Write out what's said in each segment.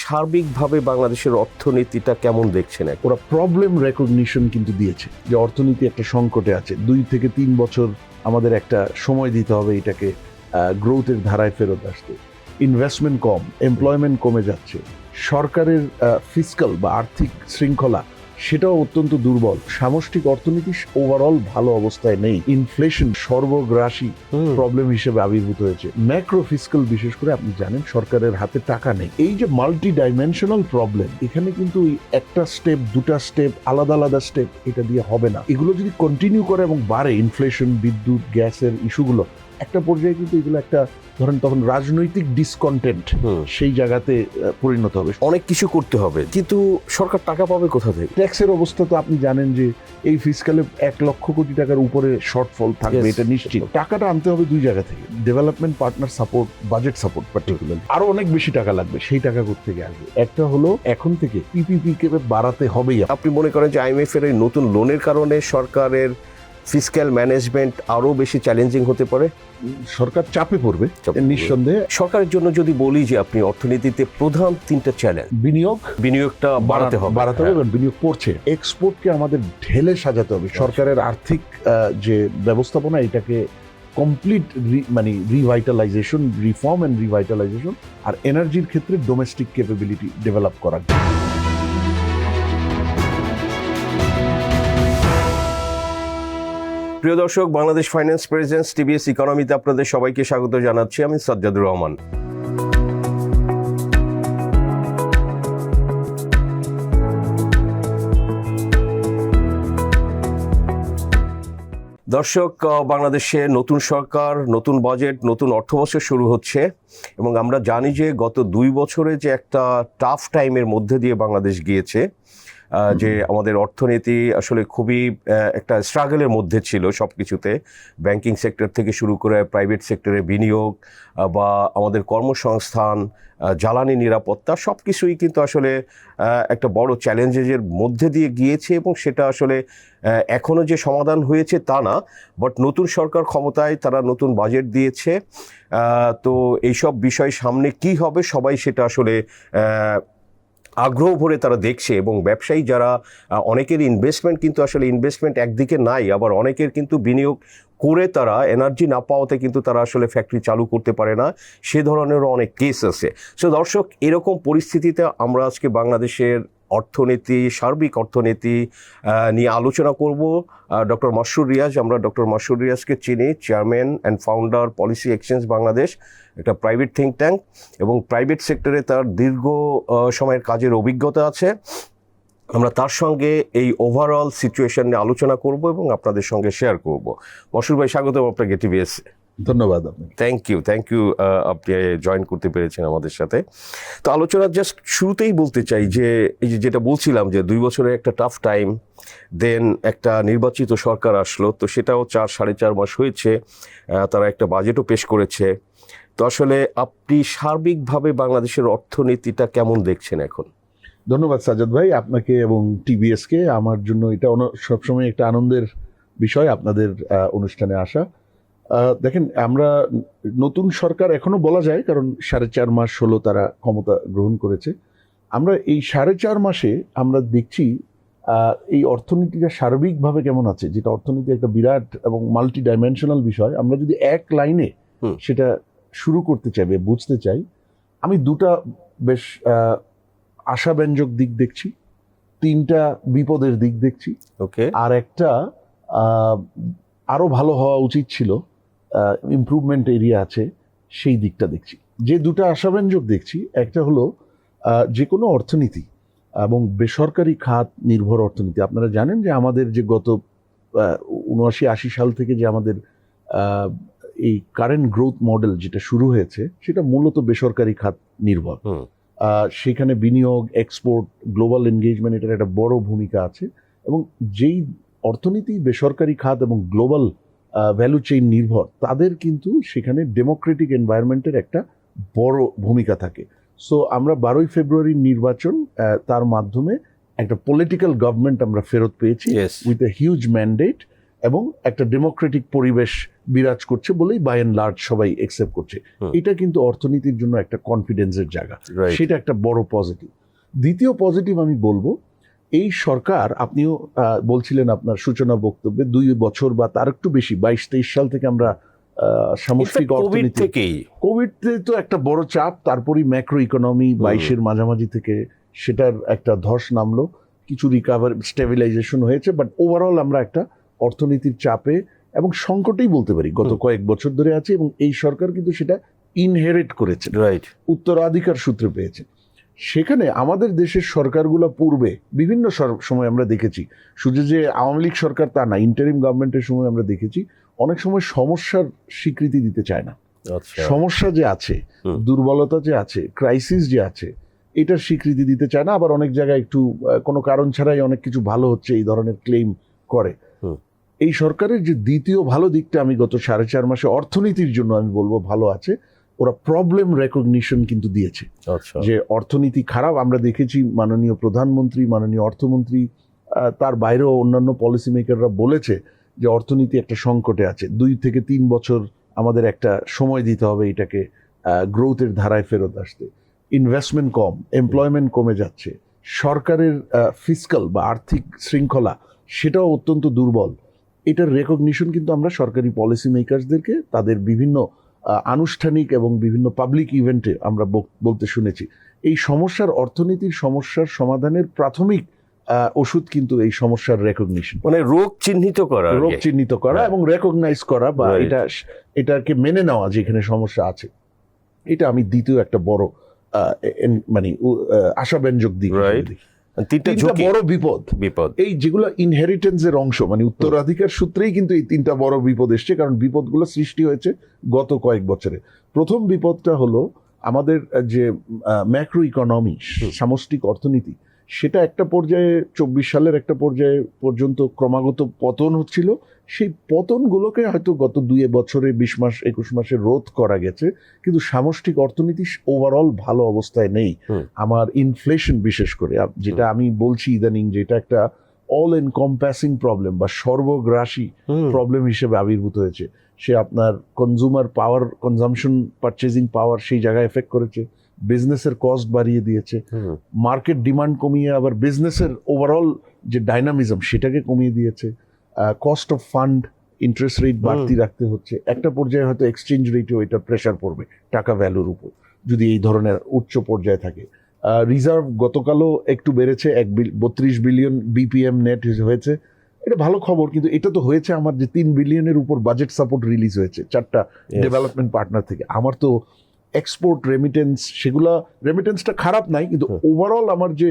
সার্বিকভাবে বাংলাদেশের অর্থনীতিটা কেমন দেখছেন? ওরা প্রবলেম রেকগনিশন কিন্তু দিয়েছে যে অর্থনীতি একটা সংকটে আছে, 2 থেকে 3 বছর আমাদের একটা সময় দিতে হবে এটাকে গ্রোথের ধারায় ফেরত আসতে। ইনভেস্টমেন্ট কম, এমপ্লয়মেন্ট কমে যাচ্ছে, সরকারের ফিসকাল বা আর্থিক শৃঙ্খলা সেটাও অত্যন্ত দুর্বল, সামষ্টিক অর্থনীতি ওভারঅল ভালো অবস্থায় নেই, ইনফ্লেশন সর্বগ্রাসী প্রবলেম হিসেবে আবির্ভূত হয়েছে, ম্যাক্রো ফিসকাল বিশেষ করে আপনি জানেন সরকারের হাতে টাকা নেই। এই যে মাল্টি ডাইমেনশনাল প্রবলেম, এখানে কিন্তু একটা স্টেপ, দুটা স্টেপ, আলাদা আলাদা স্টেপ এটা দিয়ে হবে না। এগুলো যদি কন্টিনিউ করে এবং বাড়ে, ইনফ্লেশন, বিদ্যুৎ, গ্যাসের ইস্যুগুলো, একটা পর্যায়ে কিন্তু এগুলো একটা ধরেন তখন রাজনৈতিক ডিসকন্টেন্ট সেই জায়গাতে পরিণত হবে। অনেক কিছু করতে হবে, কিন্তু সরকার টাকা পাবে কোথা থেকে? ট্যাক্সের অবস্থা তো আপনি জানেন যে এই ফিসকালে 1 লক্ষ কোটি টাকার উপরে শর্টফল থাকবে, এটা নিশ্চিত। টাকাটা আনতে হবে 2 জায়গা থেকে, development partner support, budget support particularly. আরো অনেক বেশি টাকা লাগবে, সেই টাকা কোথা থেকে আসবে? একটা হলো এখন থেকে পিপিপি কে বাড়াতে হবেই। আপনি মনে করেন যে আইএমএফ এর এই নতুন লোনের কারণে সরকারের ফিসক্যাল ম্যানেজমেন্ট আরো বেশি চ্যালেঞ্জিং হতে পারে? সরকার চাপে পড়বে নিঃসন্দেহে। সরকারের জন্য যদি বলি যে আপনি অর্থনীতিতে প্রধান 3টা চ্যালেঞ্জ, বিনিয়োগটা বাড়াতে হবে এবং বিনিয়োগ পড়ছে, এক্সপোর্টকে আমাদের ঢেলে সাজাতে হবে। সরকারের আর্থিক যে ব্যবস্থাপনা এটাকে কমপ্লিট রিভাইটালাইজেশন, রিফর্ম এন্ড রিভাইটালাইজেশন, আর এনার্জির ক্ষেত্রে ডোমেস্টিক ক্যাপাবিলিটি ডেভেলপ করা। প্রিয় দর্শক, বাংলাদেশ ফাইন্যান্স প্রেজেন্স টিবিএস ইকোনমিতে আপনাদের সবাইকে স্বাগত জানাচ্ছি। আমি সাজ্জাদুর রহমান। দর্শক, বাংলাদেশে নতুন সরকার, নতুন বাজেট, নতুন অর্থবছর শুরু হচ্ছে এবং আমরা জানি যে গত 2 বছরে যে একটা টাফ টাইমের মধ্যে দিয়ে বাংলাদেশ গিয়েছে, যে আমাদের অর্থনীতি আসলে খুবই একটা স্ট্রাগলের মধ্যে ছিল সব কিছুতে, ব্যাংকিং সেক্টর থেকে শুরু করে প্রাইভেট সেক্টরে বিনিয়োগ বা আমাদের কর্মসংস্থান, জ্বালানি নিরাপত্তা, সব কিছুই কিন্তু আসলে একটা বড় চ্যালেঞ্জের মধ্যে দিয়ে গিয়েছে এবং সেটা আসলে এখনও যে সমাধান হয়েছে তা না, বাট নতুন সরকার ক্ষমতায়, তারা নতুন বাজেট দিয়েছে। তো এইসব বিষয় সামনে কি হবে সবাই সেটা আসলে আগ্রহ ভরে তারা দেখছে এবং ব্যবসায়ী যারা, অনেকের ইনভেস্টমেন্ট কিন্তু আসলে ইনভেস্টমেন্ট একদিকে নাই, আবার অনেকের কিন্তু বিনিয়োগ করে তারা এনার্জি না পাওয়াতে কিন্তু তারা আসলে ফ্যাক্টরি চালু করতে পারে না, সে ধরনেরও অনেক কেস আছে। সো দর্শক, এরকম পরিস্থিতিতে আমরা আজকে বাংলাদেশের অর্থনীতি, সার্বিক অর্থনীতি নিয়ে আলোচনা করব। ডক্টর মাসরুর রিয়াজ, আমরা ডক্টর মাসরুর রিয়াজকে চিনি, chairman and founder policy exchange Bangladesh, একটা প্রাইভেট থিঙ্ক ট্যাঙ্ক, এবং প্রাইভেট সেক্টরে তার দীর্ঘ সময়ের কাজের অভিজ্ঞতা আছে। আমরা তার সঙ্গে এই ওভারঅল সিচুয়েশন নিয়ে আলোচনা করব এবং আপনাদের সঙ্গে শেয়ার করব। মাসরুর ভাই, স্বাগত আপনাকে টিভিএস। ধন্যবাদ। থ্যাংক ইউ আপনি জয়েন করতে পেরেছেন আমাদের সাথে। তো আলোচনার জাস্ট শুরুতেই বলতে চাই যে এই যেটা বলছিলাম যে 2 বছরের একটা টাফ টাইম, দেন একটা নির্বাচিত সরকার আসলো, তো সেটাও 4-4.5 মাস হয়েছে, তারা একটা বাজেটও পেশ করেছে। তো আসলে আপনি সার্বিকভাবে বাংলাদেশের অর্থনীতিটা কেমন দেখছেন এখন? ধন্যবাদ সাজ্জাদ ভাই, আপনাকে এবং টিবিএসকে। আমার জন্য এটা সবসময় একটা আনন্দের বিষয় আপনাদের অনুষ্ঠানে আসা। দেখেন, আমরা নতুন সরকার এখনো বলা যায়, কারণ 4.5 মাস হলো তারা ক্ষমতা গ্রহণ করেছে। আমরা এই 4.5 মাসে আমরা দেখছি এই অর্থনীতিটা সার্বিকভাবে কেমন আছে, যেটা অর্থনীতি একটা বিরাট এবং মাল্টি ডাইমেনশনাল বিষয়। আমরা যদি এক লাইনে সেটা শুরু করতে চাই, বুঝতে চাই, আমি 2টা বেশ আশাব্যঞ্জক দিক দেখছি, 3টা বিপদের দিক দেখছি, আর একটা আরো ভালো হওয়া উচিত ছিল, ইমপ্রুভমেন্ট এরিয়া আছে, সেই দিকটা দেখছি। যে 2টা আশাব্যঞ্জক দেখছি, একটা হলো যে কোনো অর্থনীতি এবং বেসরকারি খাত নির্ভর অর্থনীতি। আপনারা জানেন যে আমাদের যে গত 79-80 সাল থেকে যে আমাদের এই কারেন্ট গ্রোথ মডেল যেটা শুরু হয়েছে, সেটা মূলত বেসরকারি খাত নির্ভর। সেখানে বিনিয়োগ, এক্সপোর্ট, গ্লোবাল এনগেজমেন্ট, এটার একটা বড় ভূমিকা আছে। এবং যেই অর্থনীতি বেসরকারি খাত এবং গ্লোবাল ভ্যালু চেইন নির্ভর, তাদের কিন্তু সেখানে ডেমোক্রেটিক এনভায়রনমেন্টের একটা বড় ভূমিকা থাকে। সো আমরা 12ই ফেব্রুয়ারির নির্বাচন, তার মাধ্যমে একটা পলিটিক্যাল গভর্নমেন্ট আমরা ফেরত পেয়েছি উইথ এ হিউজ ম্যান্ডেট, এবং একটা ডেমোক্রেটিক পরিবেশ বিরাজ করছে বলেই বাই অ্যান্ড লার্জ সবাই একসেপ্ট করছে। এটা কিন্তু অর্থনীতির জন্য একটা কনফিডেন্সের জায়গা, Right. সেটা একটা বড় পজিটিভ। দ্বিতীয় পজিটিভ আমি বলবো, এই সরকার, আপনিও বলছিলেন আপনার সূচনা বক্তব্যে 2 বছর বা তার একটু বেশি 22-23 সাল থেকে আমরা সামষ্টিক কোভিড অর্থনীতি, থেকেই কোভিড তো একটা বড় চাপ, তারপরই ম্যাক্রো ইকোনমি 22-এর মাঝামাঝি থেকে সেটার একটা ধস নামলো, কিছু রিকাভার স্টেবিলাইজেশন হয়েছে, বাট ওভারঅল আমরা একটা অর্থনীতির চাপে এবং সংকটেই বলতে পারি গত কয়েক বছর ধরে আছে, এবং এই সরকার কিন্তু সেটা ইনহেরিট করেছে, রাইট উত্তরাধিকার সূত্রে পেয়েছে। সেখানে আমাদের দেশের সরকারগুলো পূর্বে বিভিন্ন সময় আমরা দেখেছি, শুধু যে আওয়ামী লীগ সরকার তা না, ইন্টারিম গভর্নমেন্টের সময় আমরা দেখেছি অনেক সময় সমস্যার স্বীকৃতি দিতে চায় না। আচ্ছা সমস্যা যে আছে, দুর্বলতা যে আছে, ক্রাইসিস যে আছে, এটার স্বীকৃতি দিতে চায় না। আবার অনেক জায়গায় একটু কোনো কারণ ছাড়াই অনেক কিছু ভালো হচ্ছে এই ধরনের ক্লেম করে। এই সরকারের যে দ্বিতীয় ভালো দিকটা আমি গত 4.5 মাসে অর্থনীতির জন্য আমি বলবো ভালো আছে, ওরা প্রবলেম রেকগনিশন কিন্তু দিয়েছে। আচ্ছা যে অর্থনীতি খারাপ আমরা দেখেছি, মাননীয় প্রধানমন্ত্রী, মাননীয় অর্থমন্ত্রী, তার বাইরেও অন্যান্য পলিসি মেকাররা বলেছে যে অর্থনীতি একটা সংকটে আছে, 2 থেকে 3 বছর আমাদের একটা সময় দিতে হবে এটাকে গ্রোথের ধারায় ফেরত আসতে। ইনভেস্টমেন্ট কম, এমপ্লয়মেন্ট কমে যাচ্ছে, সরকারের ফিসকাল বা আর্থিক শৃঙ্খলা সেটাও অত্যন্ত দুর্বল। এটার রেকগনিশন কিন্তু আমরা সরকারি পলিসি মেকারসদেরকে তাদের বিভিন্ন আনুষ্ঠানিক এবং বিভিন্ন পাবলিক ইভেন্টে আমরা বলতে শুনেছি। এই সমস্যার, অর্থনীতির সমস্যার সমাধানের প্রাথমিক ওষুধ কিন্তু এই সমস্যার রেকগনিশন, মানে রোগ চিহ্নিত করা আর কি। রোগ চিহ্নিত করা এবং রেকগনাইজ করা, বা Right. এটাকে মেনে নেওয়া যে এখানে সমস্যা আছে। এটা আমি দ্বিতীয় একটা বড় মানে আশাব্যঞ্জক দিক হিসেবে Right. দেখি। তিনটা তিনটা ঝুঁকি বড় বিপদ, বিপদ এই যেগুলো ইনহেরিটেন্সের অংশ, মানে উত্তরাধিকার সূত্রেই কিন্তু এই 3টা বড় বিপদ এসছে, কারণ বিপদগুলো সৃষ্টি হয়েছে গত কয়েক বছরে। প্রথম বিপদটা হলো আমাদের যে ম্যাক্রো ইকোনমি, সামষ্টিক অর্থনীতি, সেটা একটা পর্যায়ে 24 সালের একটা পর্যায়ে পর্যন্ত ক্রমাগত পতন হচ্ছিল। সেই পতনগুলোকে হয়তো গত 2 বছরে 20 মাস 21 মাসে রোধ করা গেছে, কিন্তু সামষ্টিক অর্থনীতি ওভারঅল ভালো অবস্থায় নেই। আমার ইনফ্লেশন বিশেষ করে, যেটা আমি বলছি ইদানিং, যেটা একটা অল এনকম্পাসিং প্রবলেম বা সর্বগ্রাসী প্রবলেম হিসেবে আবির্ভূত হয়েছে, সে আপনার কনজিউমার পাওয়ার, কনজামশন পারচেজিং পাওয়ার সেই জায়গায় এফেক্ট করেছে, বিজনেসের কস্ট বাড়িয়ে দিয়েছে, মার্কেট ডিমান্ড কমিয়ে আবার বিজনেসের ওভারঅল যে ডাইনামিজম সেটাকে কমিয়ে দিয়েছে, cost of fund, interest rate বাড়তি রাখতে হচ্ছে। একটা পর্যায়ে হয়তো এক্সচেঞ্জ রেটেও এটা প্রেশার পড়বে টাকা ভ্যালুর উপর যদি এই ধরনের উচ্চ পর্যায়ে থাকে। রিজার্ভ গতকালও একটু বেড়েছে, 32 বিলিয়ন বিপিএম নেট হয়েছে, এটা ভালো খবর। কিন্তু এটা তো হয়েছে আমার যে 3 বিলিয়নের উপর বাজেট সাপোর্ট রিলিজ হয়েছে 4টা ডেভেলপমেন্ট পার্টনার থেকে। আমার তো এক্সপোর্ট রেমিটেন্স, সেগুলা রেমিটেন্সটা খারাপ নাই, কিন্তু ওভারঅল আমার যে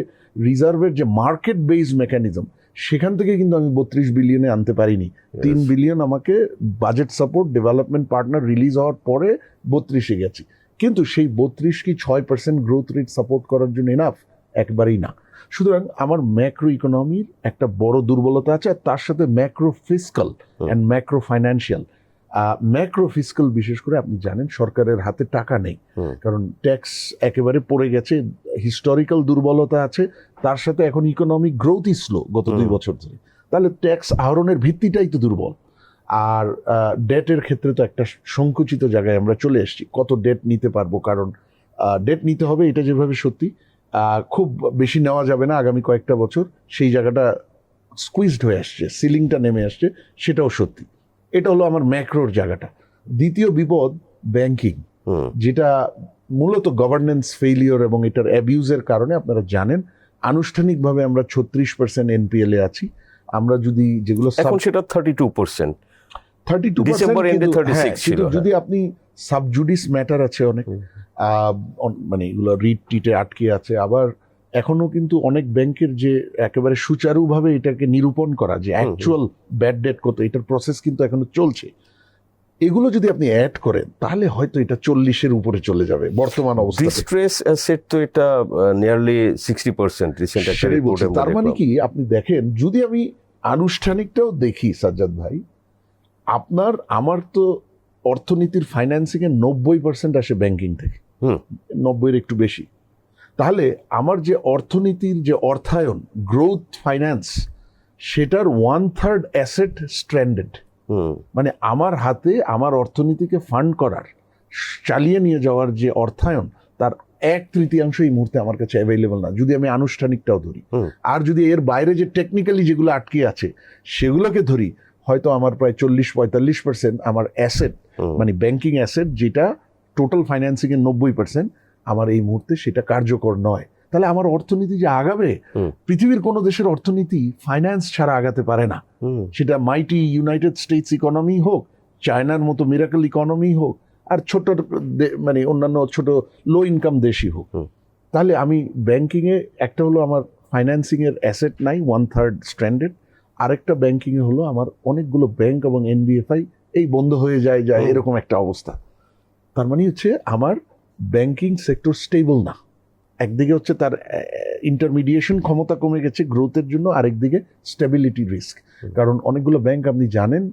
রিজার্ভের যে মার্কেট বেস মেকানিজম, সেখান থেকে কিন্তু আমি 32 বিলিয়নে আনতে পারিনি। 3 বিলিয়ন আমাকে budget support development partner release হওয়ার পরে 32-এ গেছি। কিন্তু সেই 32 কি 6% গ্রোথ রেট সাপোর্ট করার জন্য এনাফ? একবারেই না। সুতরাং আমার ম্যাক্রো ইকোনমির একটা বড় দুর্বলতা আছে, আর তার সাথে macro fiscal and macro financial. Macro fiscal বিশেষ করে আপনি জানেন সরকারের হাতে টাকা নেই, কারণ ট্যাক্স একেবারে পড়ে গেছে, হিস্টোরিক্যাল দুর্বলতা আছে, তার সাথে এখন ইকোনমিক গ্রোথই স্লো গত 2 বছর ধরে। তাহলে ট্যাক্স আহরণের ভিত্তিটাই তো দুর্বল। আর ডেটের ক্ষেত্রে তো একটা সংকুচিত জায়গায় আমরা চলে এসেছি, কত ডেট নিতে পারবো, কারণ ডেট নিতে হবে এটা যেভাবে সত্যি, খুব বেশি নেওয়া যাবে না আগামী কয়েকটা বছর, সেই জায়গাটা স্কুইজড হয়ে আসছে, সিলিংটা নেমে আসছে, সেটাও সত্যি। এটা হলো আমার ম্যাক্রোর জায়গাটা। দ্বিতীয় বিপদ ব্যাংকিং, যেটা মূলত গভর্নেন্স ফেইলিওর এবং এটার অ্যাবিউজের কারণে আপনারা জানেন আনুষ্ঠানিকভাবে আমরা 36% এনপিএল এ আছি। আমরা যদি যেগুলো এখন সেটা 32%, 32%, ডিসেম্বর এন্ডে 36 ছিল। যদি আপনি সাবজুডিস ম্যাটার আছে অনেক, মানে এগুলো রিট টিটে আটকে আছে। আবার এখনো কিন্তু অনেক ব্যাংকের যে একেবারে সুচারুভাবে এটাকে নিরূপণ করা যে অ্যাকচুয়াল ব্যাড ডেট কত, এটার প্রসেস কিন্তু এখনো চলছে। এগুলো যদি আপনি অ্যাড করেন তাহলে হয়তো এটা 40-এর উপরে চলে যাবে বর্তমান অবস্থাতে। ডিস্ট্রেস অ্যাসেট তো এটা নিয়ারলি 60% রিসেন্ট একটা রিপোর্টে। তার মানে কি, আপনি দেখেন, যদি আমি আনুষ্ঠানিকটাও দেখি সাজ্জাদ ভাই, আমার তো অর্থনীতির ফাইন্যান্সিং এর 90% আসে ব্যাংকিং থেকে, 90-এর একটু বেশি। তাহলে আমার যে অর্থনীতির যে অর্থায়ন, গ্রোথ ফাইন্যান্স, সেটার 1/3 অ্যাসেট স্ট্র্যান্ডেড। মানে আমার হাতে আমার অর্থনীতিকে ফান্ড করার, চালিয়ে নিয়ে যাওয়ার যে অর্থায়ন, তার 1/3 এই মুহূর্তে আমার কাছে অ্যাভেলেবল না, যদি আমি আনুষ্ঠানিকটাও ধরি। আর যদি এর বাইরে যে টেকনিক্যালি যেগুলো আটকে আছে সেগুলোকে ধরি, হয়তো আমার প্রায় 40-45% আমার অ্যাসেট, মানে ব্যাংকিং অ্যাসেট, যেটা টোটাল ফাইন্যান্সিং এর 90%, আমার এই মুহূর্তে সেটা কার্যকর নয়। তাহলে আমার অর্থনীতি যে আগাবে, পৃথিবীর কোনো দেশের অর্থনীতি ফাইন্যান্স ছাড়া আগাতে পারে না। সেটা মাইটি ইউনাইটেড স্টেটস ইকোনমি হোক, চায়নার মতো মিরাকল ইকোনমি হোক, আর ছোট মানে অন্যান্য ছোট লো ইনকাম দেশই হোক। তাহলে আমি ব্যাংকিং এ, একটা হলো আমার ফাইন্যান্সিং এর অ্যাসেট নাই 1/3 স্ট্র্যান্ডেড, আরেকটা ব্যাংকিং এ হলো আমার অনেকগুলো ব্যাংক এবং এনবিএফআই এই বন্ধ হয়ে যায় এরকম একটা অবস্থা। তার মানে হচ্ছে আমার ব্যাংকিং সেক্টর স্টেবল না। একদিকে হচ্ছে তার ইন্টারমিডিয়েশন ক্ষমতা কমে গেছে গ্রোথের জন্য, আরেকদিকে স্টেবিলিটি রিস্ক। কারণ অনেকগুলো ব্যাংক আপনি জানেন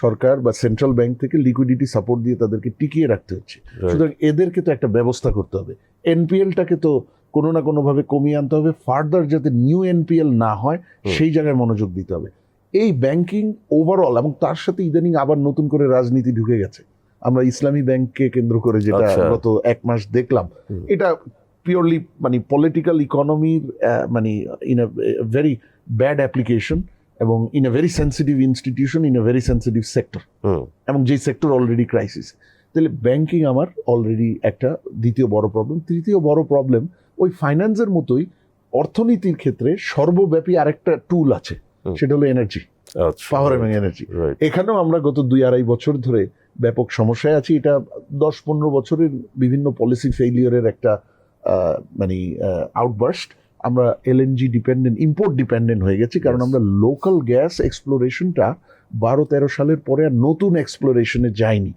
সরকার বা সেন্ট্রাল ব্যাংক থেকে লিকুইডিটি সাপোর্ট দিয়ে তাদেরকে টিকিয়ে রাখতে হচ্ছে। সুতরাং এদেরকে তো একটা ব্যবস্থা করতে হবে। এনপিএলটাকে তো কোনো না কোনোভাবে কমিয়ে আনতে হবে, ফার্দার যাতে নিউ এনপিএল না হয় সেই জায়গায় মনোযোগ দিতে হবে। এই ব্যাংকিং ওভারঅল, এবং তার সাথে ইদানিং আবার নতুন করে রাজনীতি ঢুকে গেছে। আমরা ইসলামী ব্যাংককে কেন্দ্র করে যেটা গত 1 মাস দেখলাম, এটা পিওরলি মানে পলিটিক্যাল ইকোনমির মানে in a very bad application, এবং in a very sensitive institution, in a very sensitive sector, এবং যেই সেক্টর অলরেডি ক্রাইসিস। তাহলে ব্যাংকিং আমার অলরেডি একটা দ্বিতীয় বড় প্রবলেম। তৃতীয় বড় প্রবলেম ওই ফাইন্যান্সের মতোই অর্থনীতির ক্ষেত্রে সর্বব্যাপী আরেকটা টুল আছে, সেটা হলো এনার্জি, পাওয়ার এবং এনার্জি। এখানেও আমরা গত 2-2.5 বছর ধরে ব্যাপক সমস্যায় আছি। এটা 10-15 বছরের বিভিন্ন পলিসি ফেইলিয়রের একটা মানে আউটবার্স্ট। আমরা এলএনজি ডিপেন্ডেন্ট, ইম্পোর্ট ডিপেন্ডেন্ট হয়ে গেছি, কারণ আমরা লোকাল গ্যাস এক্সপ্লোরেশনটা 12-13 সালের পরে আর নতুন এক্সপ্লোরেশনে যাইনি।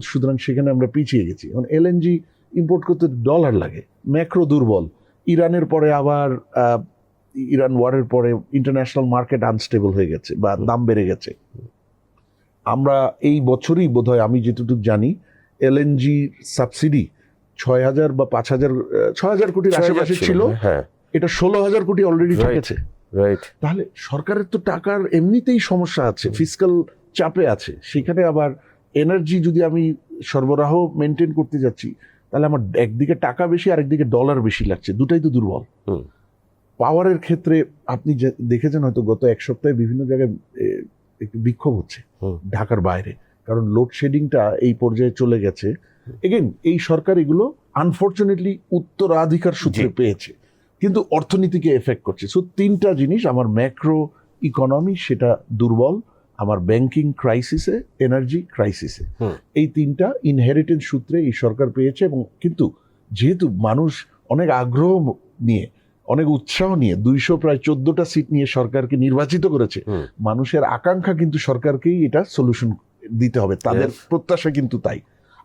সুতরাং সেখানে আমরা পিছিয়ে গেছি। এখন এলএনজি ইম্পোর্ট করতে ডলার লাগে, ম্যাক্রো দুর্বল। ইরানের পরে আবার ইরান ওয়ারের পরে ইন্টারন্যাশনাল মার্কেট আনস্টেবল হয়ে গেছে বা দাম বেড়ে গেছে। আমরা এই বছরই বোধহয়, আমি যেটুকু জানি, এলএনজি সাবসিডি 6,000 বা 5,000 কোটির আশেপাশে ছিল, এটা 16,000 কোটি অলরেডি ঠকেছে। তাহলে সরকারের তো টাকার এমনিতেই সমস্যা আছে, ফিসকাল চাপে আছে, সেখানে আবার এনার্জি যদি আমি সরবরাহ মেনটেন করতে যাচ্ছি, তাহলে আমার একদিকে টাকা বেশি, আরেকদিকে ডলার বেশি লাগছে, দুটাই তো দুর্বল। পাওয়ারের ক্ষেত্রে আপনি দেখেছেন হয়তো গত 1 সপ্তাহে বিভিন্ন জায়গায় একটু বিক্ষোভ হচ্ছে ঢাকার বাইরে, কারণ লোডশেডিংটা এই পর্যায়ে চলে গেছে। এগেন এই সরকার এগুলো আনফর্চুনেটলি উত্তরাধিকার সূত্রে পেয়েছে, কিন্তু অর্থনীতিকে এফেক্ট করছে। সো 3টা জিনিস, আমার ম্যাক্রো ইকোনমি সেটা দুর্বল, আমার ব্যাংকিং ক্রাইসিসে, এনার্জি ক্রাইসিসে, এই 3টা ইনহেরিটেন্স সূত্রে এই সরকার পেয়েছে। এবং কিন্তু যেহেতু মানুষ অনেক আগ্রহ নিয়ে, অনেক উৎসাহ নিয়ে 214টা সিট নিয়ে সরকারকে নির্বাচিত করেছে, মানুষের আকাঙ্ক্ষা কিন্তু সরকারকেই এটা সলিউশন দিতে হবে, তাদের প্রত্যাশা কিন্তু তাই।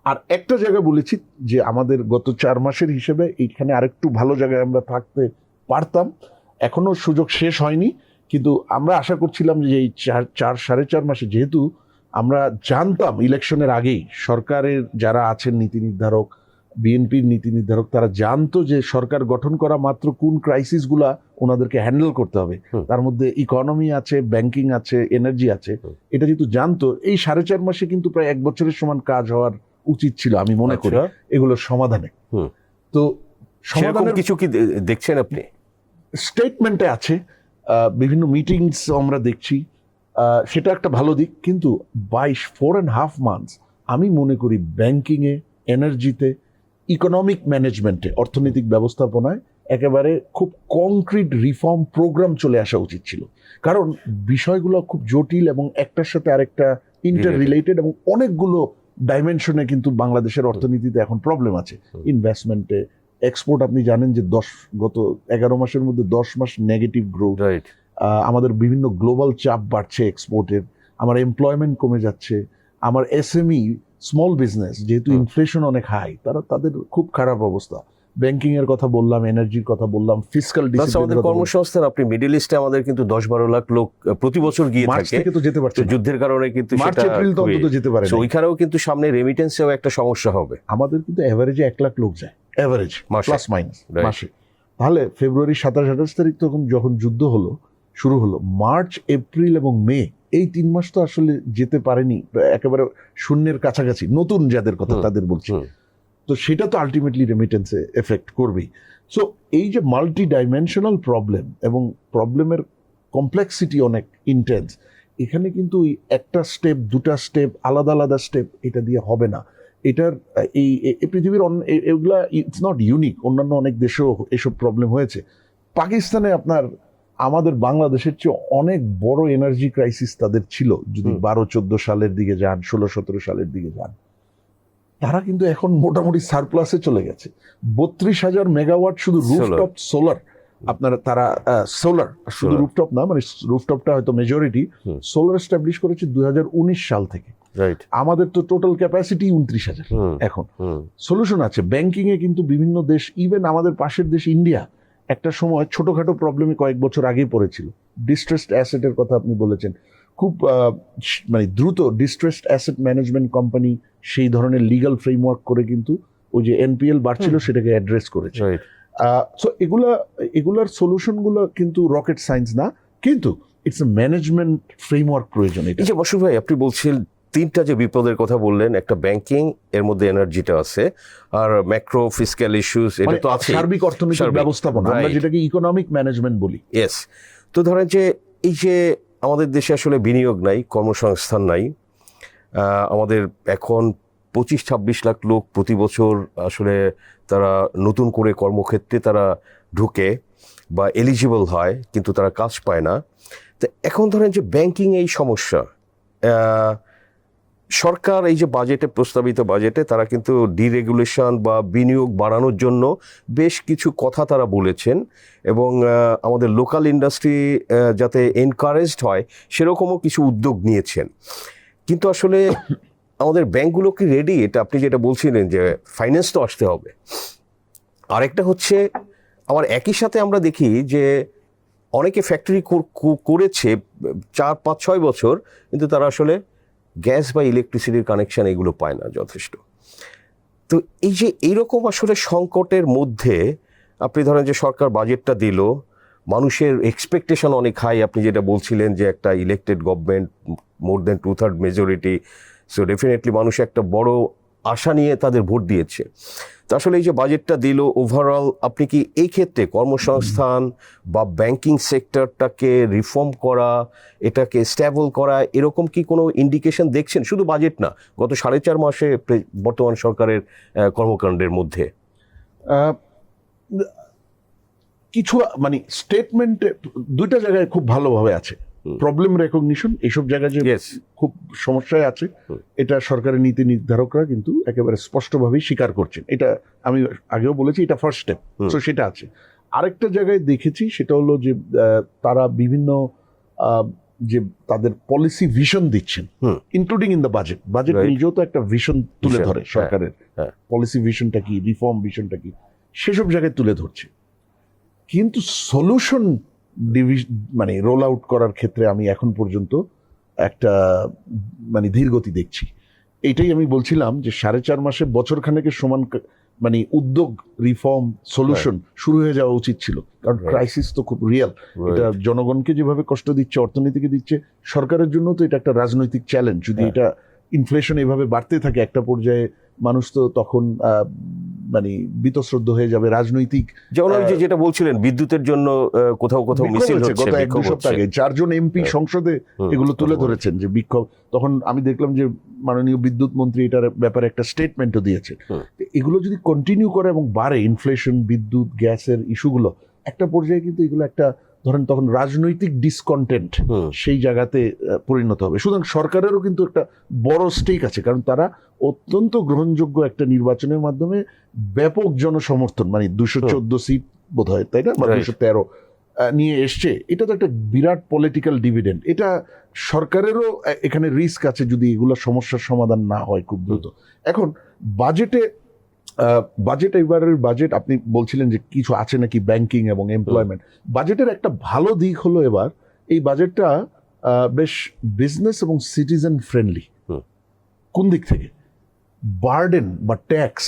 আর একটা জায়গা বলেছি যে আমাদের গত 4 মাসের হিসেবে এইখানে আরেকটু ভালো জায়গায় আমরা থাকতে পারতাম, এখনো সুযোগ শেষ হয়নি, কিন্তু আমরা আশা করছিলাম যে এই 4-4.5 মাসে, যেহেতু আমরা জানতাম ইলেকশনের আগেই সরকারের যারা আছেন নীতি নির্ধারক, বিএনপির নীতি নির্ধারক, তারা জানতো যে সরকার গঠন করা মাত্র কোন ক্রাইসিসগুলা ওনাদেরকে হ্যান্ডেল করতে হবে, তার মধ্যে ইকোনমি আছে, ব্যাংকিং আছে, এনার্জি আছে। এটা যেহেতু জানতো, এই 4.5 মাসে কিন্তু প্রায় 1 বছরের সমান কাজ হওয়ার উচিত ছিল আমি মনে করি এগুলোর সমাধানে। তো সমাধানের কিছু কি দেখছেন আপনি? স্টেটমেন্টে আছে, বিভিন্ন মিটিংস আমরা দেখছি, সেটা একটা ভালো দিক। কিন্তু 4.5 মান্থস আমি মনে করি ব্যাংকিংয়ে, এনার্জিতে, ইকোনমিক ম্যানেজমেন্টে, অর্থনৈতিক ব্যবস্থাপনায় একেবারে খুব কংক্রিট রিফর্ম প্রোগ্রাম চলে আসা উচিত ছিল। কারণ বিষয়গুলো খুব জটিল এবং একটার সাথে আরেকটা ইন্টার রিলেটেড, এবং অনেকগুলো ডাইমেনশনে কিন্তু বাংলাদেশের অর্থনীতিতে এখন প্রবলেম আছে। ইনভেস্টমেন্টে, এক্সপোর্ট, আপনি জানেন যে গত 11 মাসের মধ্যে 10 মাস নেগেটিভ গ্রোথ। আমাদের বিভিন্ন গ্লোবাল চাপ বাড়ছে এক্সপোর্টের, আমার এমপ্লয়মেন্ট কমে যাচ্ছে, আমার এসএমই স্মল বিজনেস যেহেতু ইনফ্লেশন অনেক হাই, তাদের খুব খারাপ অবস্থা। ব্যাংকিং এর কথা বললাম, এনার্জির কথা বললাম, ফিসকাল ডিসিপ্লিন, আমাদের কর্মসংস্থান, আপনি মিডল ইস্টে আমাদের কিন্তু 10-12 লাখ লোক প্রতি বছর গিয়ে থাকে, তো যেতে পারছে যুদ্ধের কারণে, কিন্তু মার্চ এপ্রিল তো অন্তত যেতে পারে না। ওইখানেও কিন্তু সামনে রেমিটেন্সেও একটা সমস্যা হবে। আমাদের কিন্তু এভারেজে 1 লাখ লোক যায়, এভারেজ প্লাস মাইনাস মাসে। তাহলে ফেব্রুয়ারি 27-28 তারিখ তখন যখন যুদ্ধ হলো, শুরু হলো, মার্চ, এপ্রিল এবং মে, এই 3 মাস তো আসলে যেতে পারেনি, একেবারে শূন্যের কাছাকাছি, নতুন যাদের কথা তাদের বলছি। তো সেটা তো আলটিমেটলি রেমিটেন্সে এফেক্ট করবেই। সো এই যে মাল্টি ডাইমেনশনাল প্রবলেম এবং প্রবলেমের কমপ্লেক্সিটি অনেক ইন্টেন্স, এখানে কিন্তু ওই একটা স্টেপ, দুটা স্টেপ, আলাদা আলাদা স্টেপ এটা দিয়ে হবে না। এটার এই পৃথিবীর এগুলা ইটস নট ইউনিক, অন্যান্য অনেক দেশেও এসব প্রবলেম হয়েছে। পাকিস্তানে আপনার আমাদের বাংলাদেশের চেয়ে অনেক বড় এনার্জি ক্রাইসিস তাদের ছিল, যদি 12-14 সালের দিকে যান, 16-17 সালের দিকে যান। তারা কিন্তু এখন মোটামুটি সারপ্লাসে চলে গেছে। 32,000 মেগাওয়াট শুধু রুফটপ সোলার, আপনারা তারা সোলার, শুধু রুফটপ না, মানে রুফটপটা হয়তো মেজরিটি, সোলার এস্টাবলিশ করেছে 2019 সাল থেকে। আমাদের তো টোটাল ক্যাপাসিটি 29,000 এখন। সলিউশন আছে ব্যাংকিং এ, কিন্তু বিভিন্ন দেশ, ইভেন আমাদের পাশের দেশ ইন্ডিয়া একটা সময় ছোটখাটো প্রবলেমে কয়েক বছর আগেই পড়েছিল। ডিস্ট্রেসড অ্যাসেটের কথা আপনি বলেছেন, খুব মানে দ্রুত ডিস্ট্রেসড অ্যাসেট ম্যানেজমেন্ট কোম্পানি সেই ধরনের লিগ্যাল ফ্রেমওয়ার্ক করে কিন্তু ওই যে এনপিএল বাড়ছিল সেটাকে অ্যাড্রেস করেছে। সো এগুলার সলিউশনগুলো কিন্তু রকেট সায়েন্স না, কিন্তু ইটস এ ম্যানেজমেন্ট ফ্রেমওয়ার্ক প্রয়োজন। এই যে বসু ভাই, আপনি বলছেন 3টা যে বিপদের কথা বললেন, একটা ব্যাংকিং, এর মধ্যে এনার্জিটা আছে, আর ম্যাক্রো ফিসক্যাল ইস্যুস, এটা তো আছে, সার্বিক অর্থনৈতিক ব্যবস্থাপনা, আমরা যেটাকে ইকোনমিক ম্যানেজমেন্ট বলি। ইয়েস। তো ধরেন যে এই যে আমাদের দেশে আসলে বিনিয়োগ নাই, কর্মসংস্থান নাই, আমাদের এখন 25-26 লাখ লোক প্রতি বছর আসলে তারা নতুন করে কর্মক্ষেত্রে তারা ঢুকে বা এলিজিবল হয়, কিন্তু তারা কাজ পায় না। তো এখন ধরেন যে ব্যাংকিং এই সমস্যা, সরকার এই যে বাজেটে, প্রস্তাবিত বাজেটে তারা কিন্তু ডিরেগুলেশন বা বিনিয়োগ বাড়ানোর জন্য বেশ কিছু কথা তারা বলেছেন, এবং আমাদের লোকাল ইন্ডাস্ট্রি যাতে এনকারেজড হয় সেরকমও কিছু উদ্যোগ নিয়েছেন। কিন্তু আসলে আমাদের ব্যাংকগুলো কি রেডি? এটা আপনি যেটা বলছিলেন যে ফাইন্যান্স তো আসতে হবে। আরেকটা হচ্ছে, আমার একই সাথে আমরা দেখি যে অনেকে ফ্যাক্টরি করেছে 4-5-6 বছর, কিন্তু তারা আসলে গ্যাস বা ইলেকট্রিসিটির কানেকশান এগুলো পায় না যথেষ্ট। তো এই যে এইরকম আসলে সংকটের মধ্যে আপনি ধরেন যে সরকার বাজেটটা দিল, মানুষের এক্সপেকটেশন অনেক হাই, আপনি যেটা বলছিলেন যে একটা elected government, more than 2/3 majority, so definitely মানুষ একটা বড় আশা নিয়ে তাদের ভোট দিয়েছে। তো আসলে এই যে বাজেটটা দিল, ওভারঅল আপনি কি এই ক্ষেত্রে কর্মসংস্থান বা ব্যাংকিং সেক্টরটাকে রিফর্ম করা, এটাকে স্ট্যাবল করা, এরকম কি কোনো ইন্ডিকেশন দেখছেন? শুধু বাজেট না, গত 4.5 মাসে বর্তমান সরকারের কর্মকাণ্ডের মধ্যে কিছু মানে স্টেটমেন্টে 2টা জায়গায় খুব ভালোভাবে আছে। প্রবলেম রেকগনিশন, এইসব জায়গায় যে খুব সমস্যায় আছে, এটা সরকারের নীতি নির্ধারকরা কিন্তু একেবারে স্পষ্টভাবেই স্বীকার করছেন। এটা আমি আগেও বলেছি, এটা ফার্স্ট স্টেপ, তো সেটা আছে। আরেকটা জায়গায় দেখেছি, সেটা হলো যে তারা বিভিন্ন যে তাদের পলিসি ভিশন দিচ্ছেন, including in the budget. Budget নিজেও তো একটা ভিশন তুলে ধরে সরকারের, পলিসি ভিশনটা কি, রিফর্ম ভিশনটা কি, সেসব জায়গায় তুলে ধরছে। কিন্তু সলিউশন মানে রোল আউট করার ক্ষেত্রে আমি এখন পর্যন্ত একটা মানে ধীরগতি দেখছি। এইটাই আমি বলছিলাম যে 4.5 মাসে, বছর খানেকের সমান মানে উদ্যোগ, রিফর্ম, সলিউশন শুরু হয়ে যাওয়া উচিত ছিল। কারণ ক্রাইসিস তো খুব রিয়েল, এটা জনগণকে যেভাবে কষ্ট দিচ্ছে, অর্থনীতিকে দিচ্ছে, সরকারের জন্য তো এটা একটা রাজনৈতিক চ্যালেঞ্জ। যদি এটা ইনফ্লেশন এভাবে বাড়তে থাকে, একটা পর্যায়ে মানুষ তো তখন মানে বীতশ্রদ্ধ হয়ে যাবে। রাজনৈতিক, যেমন যেটা বলছিলেন, বিদ্যুতের জন্য কোথাও কোথাও মিছিল হচ্ছে, গত 1-2 সপ্তাহ আগে 4 জন এমপি সংসদে এগুলো তুলে ধরেছেন যে বিক্ষোভ। তখন আমি দেখলাম যে মাননীয় বিদ্যুৎ মন্ত্রী এটার ব্যাপারে একটা স্টেটমেন্টও দিয়েছে। এগুলো যদি কন্টিনিউ করে এবং বাড়ে, ইনফ্লেশন, বিদ্যুৎ, গ্যাসের ইস্যুগুলো, একটা পর্যায়ে কিন্তু এগুলো একটা ধরেন তখন রাজনৈতিক ডিসকন্টেন্ট সেই জায়গাতে পরিণত হবে। সুতরাং সরকারেরও কিন্তু একটা বড় স্টেক আছে, কারণ তারা অত্যন্ত গ্রহণযোগ্য একটা নির্বাচনের মাধ্যমে ব্যাপক জনসমর্থন, মানে 214 সিট বোধ হয়, তাই না, বা 213 নিয়ে এসছে। এটা তো একটা বিরাট পলিটিক্যাল ডিভিডেন্ড। এটা সরকারেরও এখানে রিস্ক আছে যদি এগুলো সমস্যার সমাধান না হয় খুব দ্রুত। এখন বাজেট এবারের বাজেট আপনি বলছিলেন যে কিছু আছে নাকি ব্যাংকিং এবং এমপ্লয়মেন্ট। বাজেটের একটা ভালো দিক হলো এবার এই বাজেটটা বেশ বিজনেস এবং সিটিজেন ফ্রেন্ডলি। কোন দিক থেকে? বার্ডেন বা ট্যাক্স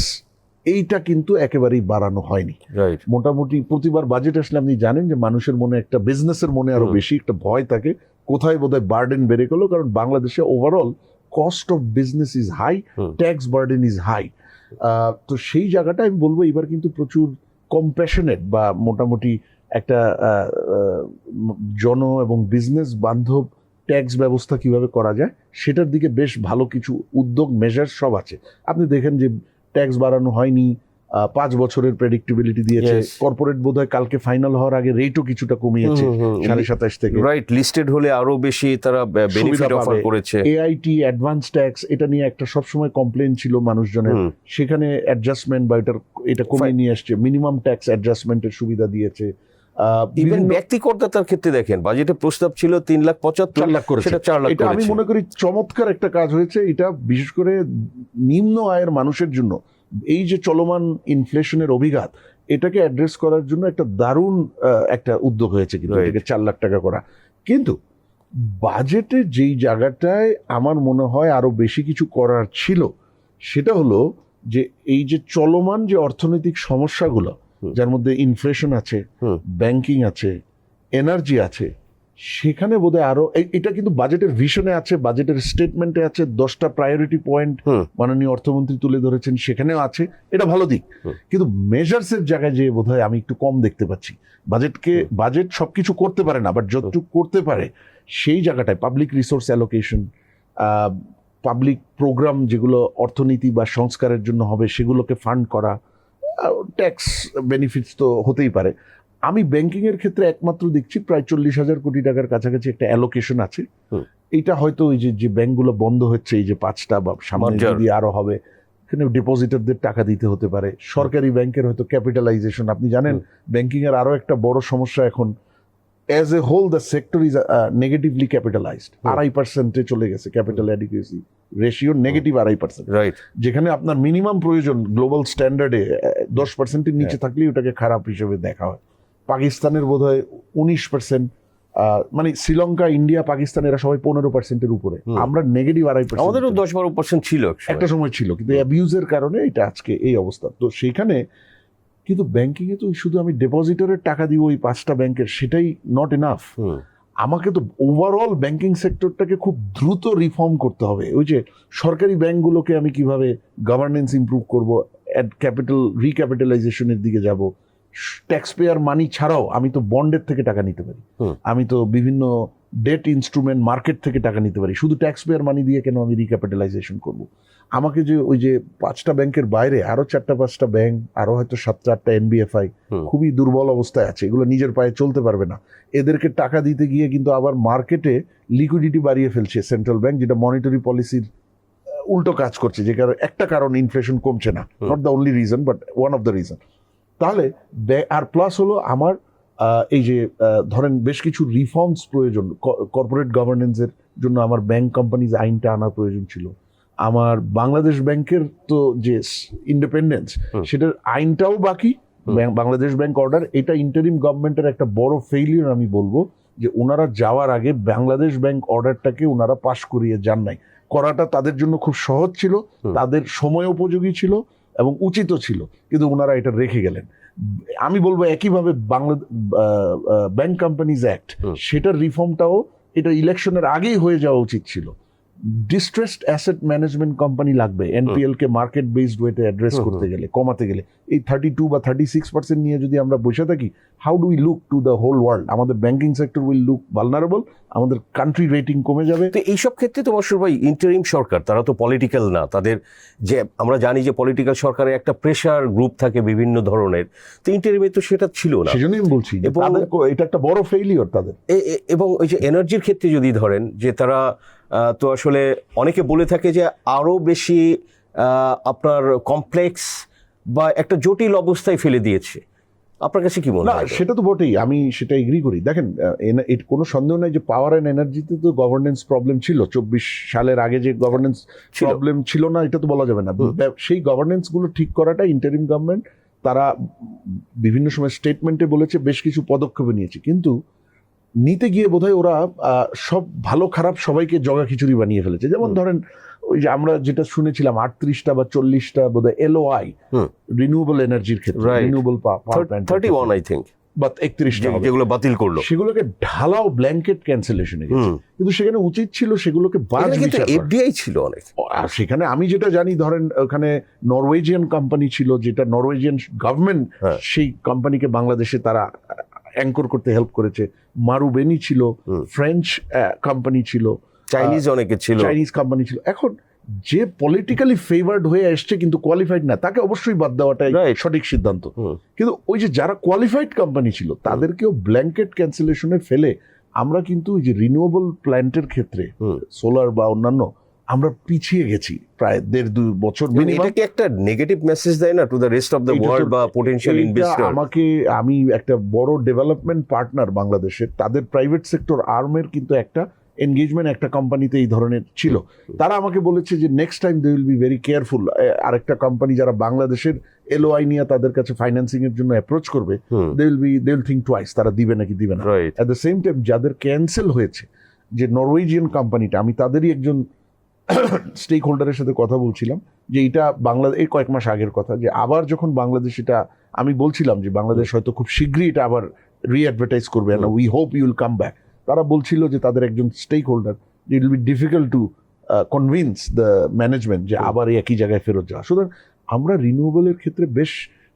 এইটা কিন্তু একেবারেই বাড়ানো হয়নি। রাইট। মোটামুটি প্রতিবার বাজেট আসলে আপনি জানেন যে মানুষের মনে একটা বিজনেসের মনে আরো বেশি একটা ভয় থাকে, কোথায় বোধহয় বার্ডেন বেড়ে গেল, কারণ বাংলাদেশে overall cost of business is high, tax burden is high. তো সেই জায়গাটা আমি বলবো এবার কিন্তু প্রচুর কম্প্যাশনেট বা মোটামুটি একটা জন এবং বিজনেস বান্ধব ট্যাক্স ব্যবস্থা কিভাবে করা যায় সেটার দিকে বেশ ভালো কিছু উদ্যোগ মেজার সব আছে। আপনি দেখেন যে ট্যাক্স বাড়ানো হয়নি, 5 বছরের প্রেডিক্টেবিলিটি দিয়েছে, Yes. কর্পোরেট বোধহয় কালকে ফাইনাল হওয়ার আগে রেটও কিছুটা কমিয়েছে 27.5 থেকে। রাইট, লিস্টেড হলে আরো বেশি তারা বেনিফিট সুবিধা অফার পাবে। করেছে। এআইটি অ্যাডভান্স ট্যাক্স, এটা নিয়ে একটা সবসময় কমপ্লেন ছিল মানুষজনের, সেখানে অ্যাডজাস্টমেন্ট বা এটা কমিয়ে নিয়ে আসছে, মিনিমাম ট্যাক্স অ্যাডজাস্টমেন্টের সুবিধা দিয়েছে। ইভেন ব্যক্তি করদাতার ক্ষেত্রে দেখেন বাজেটে প্রস্তাব ছিল 3,75,000, 4 লাখ করেছে। সেটা 4 লাখ এটা আমি করেছে। মনে করি চমৎকার একটা কাজ হয়েছে। এটা বিশেষ করে নিম্ন আয়ের মানুষের জন্য এই যে চলমান ইনফ্লেশনের অভিঘাত, এটাকে অ্যাড্রেস করার জন্য একটা দারুণ একটা উদ্যোগ হয়েছে কিন্তু Right. এটাকে 4 লাখ টাকা করা। কিন্তু বাজেটে যেই জায়গাটায় আমার মনে হয় আরো বেশি কিছু করার ছিল সেটা হলো যে এই যে চলমান যে অর্থনৈতিক সমস্যাগুলো, যার মধ্যে ইনফ্লেশন আছে, ব্যাংকিং আছে, এনার্জি আছে, সেখানে বোধহয় আরো এটা কিন্তু বাজেটের ভিশনে আছে, বাজেটের স্টেটমেন্টে আছে, 10টা প্রায়োরিটি পয়েন্ট মাননীয় অর্থমন্ত্রী তুলে ধরেছেন, সেখানেও আছে, এটা ভালো দিক। কিন্তু মেজার্সের জায়গায় যে বোধহয় আমি একটু কম দেখতে পাচ্ছি। বাজেট সবকিছু করতে পারে না, বাট যতটুকু করতে পারে সেই জায়গাটায় public resource allocation, public program যেগুলো অর্থনীতি বা সংস্কারের জন্য হবে সেগুলোকে ফান্ড করা, ট্যাক্স বেনিফিটস তো হতেই পারে। আমি ব্যাংকিং এর ক্ষেত্রে একমাত্র দেখছি প্রায় 40,000 কোটি টাকার কাছাকাছি একটা অ্যালোকেশন আছে। এটা হয়তো ওই যে ব্যাংকগুলো বন্ধ হচ্ছে, এই যে 5টা বা সামনে যদি আরো হবে, এখানে ডিপোজিটরদের টাকা দিতে হতে পারে। সরকারি ব্যাংকের হয়তো ক্যাপিটালাইজেশন, আপনি জানেন ব্যাংকিং এর আরো একটা বড় সমস্যা এখন, as a whole the sector is negatively capitalised. 2.5% চলে গেছে capital adequacy ratio, negative 2.5%, right. যেখানে আপনার মিনিমাম প্রয়োজন গ্লোবাল স্ট্যান্ডার্ডে 10%-এর নিচে থাকলেই ওটাকে খারাপ হিসেবে দেখা হয়। পাকিস্তানের বোধহয় 19%, মানে শ্রীলঙ্কা, ইন্ডিয়া, পাকিস্তান এরা সবাই 15%-এর উপরে, আমরা নেগেটিভ 2.5%। আমাদেরও 10-12% ছিল একটা সময় ছিল, কিন্তু অ্যাবিউজের কারণে এটা আজকে এই অবস্থা। তো সেইখানে কিন্তু ব্যাংকিং এ তো শুধু আমি ডেপোজিটরের টাকা দিব ওই 5টা ব্যাংকের, সেটাই নট এনাফ। আমাকে তো ওভারঅল ব্যাংকিং সেক্টরটাকে খুব দ্রুত রিফর্ম করতে হবে। ওই যে সরকারি ব্যাংকগুলোকে আমি কিভাবে গভর্নেন্স ইমপ্রুভ করব, ক্যাপিটাল রিক্যাপিটালাইজেশনের দিকে যাব, ট্যাক্স পেয়ার মানি ছাড়াও আমি তো বন্ডের থেকে টাকা নিতে পারি, আমি তো বিভিন্ন ডেট ইনস্ট্রুমেন্ট মার্কেট থেকে টাকা নিতে পারি, শুধু ট্যাক্স পেয়ার মানি দিয়ে কেন আমি রিক্যাপিটালাইজেশন করব? আমাকে যে ওই যে 5টা ব্যাংকের বাইরে আরো 4-5টা ব্যাংক, আরো হয়তো 7-8টা এনবিএফআই খুবই দুর্বল অবস্থায় আছে, এগুলো নিজের পায়ে চলতে পারবে না, এদেরকে টাকা দিতে গিয়ে কিন্তু আবার মার্কেটে লিকুইডিটি বাড়িয়ে ফেলছে সেন্ট্রাল ব্যাংক, যেটা মনিটারি পলিসির উল্টো কাজ করছে, যে কারণে একটা কারণ ইনফ্লেশন কমছে না, not the only reason but one of the reason. তাহলে আর প্লাস হলো আমার এই যে ধরেন বেশ কিছু রিফর্মস প্রয়োজন, কর্পোরেট গভর্নেন্সের জন্য আমার ব্যাংক কোম্পানিজ আইনটা আনা প্রয়োজন ছিল, আমার বাংলাদেশ ব্যাংকের তো যে ইন্ডিপেন্ডেন্স সেটার আইনটাও বাকি, বাংলাদেশ ব্যাংক অর্ডার, এটা ইন্টারিম গভর্নমেন্টের একটা বড় ফেইলিউর আমি বলবো, যে ওনারা যাওয়ার আগে বাংলাদেশ ব্যাংক অর্ডারটাকে ওনারা পাশ করিয়ে যান নাই। করাটা তাদের জন্য খুব সহজ ছিল, তাদের সময় উপযোগী ছিল এবং উচিত ছিল, কিন্তু ওনারা এটা রেখে গেলেন। আমি বলবো একইভাবে ব্যাংক কোম্পানিজ অ্যাক্ট, সেটার রিফর্মটাও এটা ইলেকশনের আগেই হয়ে যাওয়া উচিত ছিল। ডিস্ট্রেসড অ্যাসেট ম্যানেজমেন্ট কোম্পানি লাগবে এনপিএল কে মার্কেট বেসড ওয়েতে অ্যাড্রেস করতে গেলে, কমাতে গেলে। এই 32 বা 36% নিয়ে যদি আমরা বসে থাকি, how do we look to the whole world? আমাদের banking sector will look vulnerable, আমাদের কান্ট্রি রেটিং কমে যাবে। তো এইসব ক্ষেত্রে তো মশরুফ ভাই, ইন্টারিম সরকার তারা তো পলিটিক্যাল না, তাদের যে আমরা জানি যে পলিটিক্যাল সরকারের একটা প্রেসার গ্রুপ থাকে বিভিন্ন ধরনের, তো ইন্টারিমে তো সেটা ছিল না। সেজন্যই আমি বলছি এটা একটা বড় ফেইলিওর তাদের। এবং ওই যে এনার্জির ক্ষেত্রে যদি ধরেন যে তারা তো আসলে অনেকে বলে থাকে যে আরো বেশি আপনার কমপ্লেক্স বা একটা জটিল অবস্থায় ফেলে দিয়েছে, আপনার কাছে কি মনে হয়? সেটা তো বটেই, আমি সেটা এগ্রি করি। দেখেন, কোনো সন্দেহ নাই যে পাওয়ার অ্যান্ড এনার্জিতে তো গভর্নেন্স প্রবলেম ছিল। 24 সালের আগে যে গভর্নেন্স প্রবলেম ছিল না এটা তো বলা যাবে না। সেই গভর্নেন্স গুলো ঠিক করাটা ইন্টারিম গভর্নমেন্ট, তারা বিভিন্ন সময় স্টেটমেন্টে বলেছে বেশ কিছু পদক্ষেপ নিয়েছে, কিন্তু নিতে গিয়ে বোধহয় ওরা সব ভালো খারাপ সবাইকে জগা খিচুড়ি বানিয়ে ফেলেছে। যেমন ধরেন ওই যে আমরা যেটা শুনেছিলাম 38টা বা 40টা বোধহয় LOI রিনিউয়েবল এনার্জির ক্ষেত্রে, renewable power plant 31 I think, বা 31টা যেগুলো বাতিল করলো, সেগুলোকে ঢালাও ব্ল্যাঙ্কেট ক্যান্সেলেশনে গেছে। কিন্তু সেখানে উচিত ছিল সেগুলোকে বাদ বিচার করা। এফডিআই ছিল অনেক। আর সেখানে আমি যেটা জানি, ধরেন ওখানে নরওয়েজিয়ান কোম্পানি ছিল, যেটা নরওয়েজিয়ান গভর্নমেন্ট সেই কোম্পানিকে বাংলাদেশে তারা অ্যাঙ্কর করতে হেল্প করেছে। মারুবেনি ছিল, ফ্রেঞ্চ কোম্পানি ছিল, চাইনিজ অনেকে ছিল, চাইনিজ কোম্পানি ছিল। এখন যে পলিটিক্যালি ফেভার্ড হয়ে আসছে কিন্তু কোয়ালিফাইড না, তাকে অবশ্যই বাদ দেওয়াটাই সঠিক সিদ্ধান্ত। কিন্তু ওই যে যারা কোয়ালিফাইড কোম্পানি ছিল তাদেরকেও ব্ল্যাঙ্কেট ক্যান্সেলেশনে ফেলে আমরা কিন্তু ওই যে রিনিউয়েবল প্ল্যান্টের ক্ষেত্রে সোলার বা অন্যান্য আমরা পিছিয়ে গেছি প্রায় 1.5-2 বছর। এটা কি একটা নেগেটিভ মেসেজ দেয় না to the rest of the world বা পটেনশিয়াল ইনভেস্টর? আমি একটা বড় ডেভেলপমেন্ট পার্টনার বাংলাদেশের, তাদের প্রাইভেট সেক্টর আর্মের কিন্তু একটা এনগেজমেন্ট একটা কোম্পানিতে এই ধরনের ছিল। তারা আমাকে বলেছে যে next time they will be very careful. আরেকটা কোম্পানি যারা বাংলাদেশের LOI নিয়ে তাদের কাছে ফাইন্যান্সিং এর জন্য অ্যাপ্রোচ করবে, দে উইল থিঙ্ক টুয়াইস, তারা দিবে নাকি দিবে না। অ্যাট দ্য সেম টাইম যাদের ক্যান্সেল হয়েছে, যে নরওয়েজিয়ান কোম্পানিটা, আমি তাদেরই একজন স্টেক হোল্ডারের সাথে কথা বলছিলাম যে এটা এই কয়েক মাস আগের কথা, যে আবার যখন বাংলাদেশ এটা, আমি বলছিলাম যে বাংলাদেশ হয়তো খুব শীঘ্রই এটা আবার রিঅ্যাডভার্টাইজ করবে, we hope you will come back. তারা বলছিল যে তাদের একজন stakeholder, it will be difficult to convince the management যে আবার একই জায়গায় ফেরত যাওয়া। সুতরাং আমরা রিনিউয়েবলের ক্ষেত্রে বেশ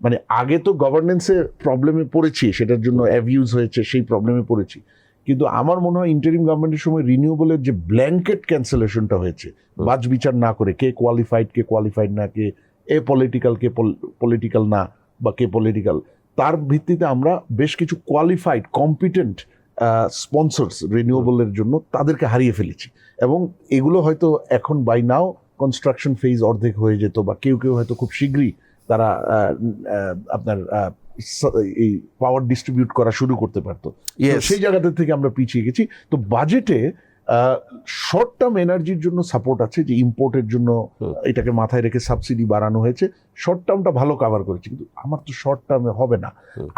মানে আগে তো গভর্নেন্সে প্রবলেমে পড়েছি, সেটার জন্য অ্যাবিউজ হয়েছে, সেই প্রবলেমে পড়েছি। কিন্তু আমার মনে হয় ইন্টারিম গভর্নমেন্টের সময় রিনিউয়েবলের যে ব্ল্যাঙ্কেট ক্যান্সেলেশনটা হয়েছে, বাজ বিচার না করে কে কোয়ালিফাইড কে কোয়ালিফাইড না, কে পলিটিক্যাল কে পলিটিক্যাল না, বা কে পলিটিক্যাল, তার ভিত্তিতে আমরা বেশ কিছু কোয়ালিফাইড কম্পিটেন্ট স্পন্সরস রিনিউয়েবলের জন্য তাদেরকে হারিয়ে ফেলেছি। এবং এগুলো হয়তো এখন বাই নাও কনস্ট্রাকশন ফেজ অর্ধেক হয়ে যেত, বা কেউ কেউ হয়তো খুব শীঘ্রই তারা আপনার এই পাওয়ার ডিস্ট্রিবিউট করা শুরু করতে পারতো। সেই জায়গাটা থেকে আমরা পিছিয়ে গেছি। তো বাজেটে শর্ট টার্ম এনার্জির জন্য সাপোর্ট আছে, যে ইম্পোর্টের জন্য এটাকে মাথায় রেখে সাবসিডি বাড়ানো হয়েছে, শর্ট টার্মটা ভালো কভার করেছে। কিন্তু আমার তো শর্ট টার্মে হবে না,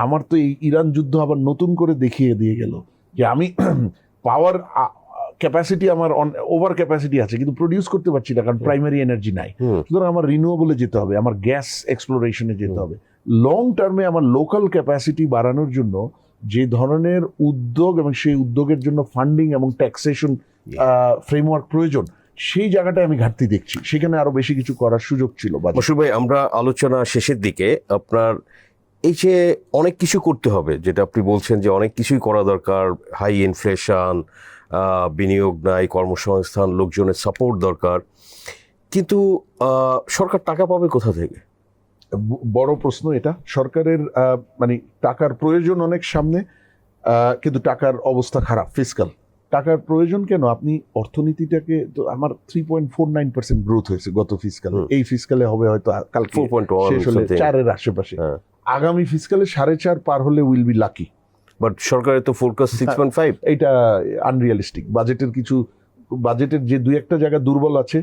আমার তো এই ইরান যুদ্ধ আবার নতুন করে দেখিয়ে দিয়ে গেল যে আমি পাওয়ার ক্যাপাসিটি আমার ওভার ক্যাপাসিটি আছে কিন্তু প্রডিউস করতে পারছি না, কারণ প্রাইমারি এনার্জি নাই। সুতরাং আমার রিনিউয়েবলে যেতে হবে, আমার গ্যাস এক্সপ্লোরেশনে যেতে হবে। লং টার্মে আমার লোকাল ক্যাপাসিটি বাড়ানোর জন্য যে ধরনের উদ্যোগ এবং সেই উদ্যোগের জন্য ফান্ডিং এবং ট্যাক্সেশন ফ্রেমওয়ার্ক প্রয়োজন, সেই জায়গাটায় আমি ঘাটতি দেখছি। সেখানে আরো বেশি কিছু করার সুযোগ ছিল। মশিউর ভাই, আমরা আলোচনা শেষের দিকে, আপনার এই যে অনেক কিছু করতে হবে, যেটা আপনি বলছেন যে অনেক কিছুই করা দরকার, হাই ইনফ্লেশন, বিনিয়োগ নাই, কর্মসংস্থান, লোকজনের সাপোর্ট দরকার, কিন্তু সরকার টাকা পাবে কোথা থেকে? বড় প্রশ্ন এটা। সরকারের মানে টাকার প্রয়োজন অনেক সামনে, কিন্তু টাকার অবস্থা খারাপ। ফিসকাল টাকার প্রয়োজন কেন? আপনি অর্থনীতিটাকে তো, আমার 3.49% গ্রোথ হয়েছে গত ফিসকালে, এই ফিসকালে হবে হয়তো কালকে শেষ হলে 4-এর আশেপাশে, আগামী ফিসকালে 4.5 পার হলে উইল বি লাকি। বাট সরকারের তো ফোরকাস্ট 6.5। এটা আনরিয়ালিস্টিক। বাজেটের যে 2-1টা জায়গা দুর্বল আছে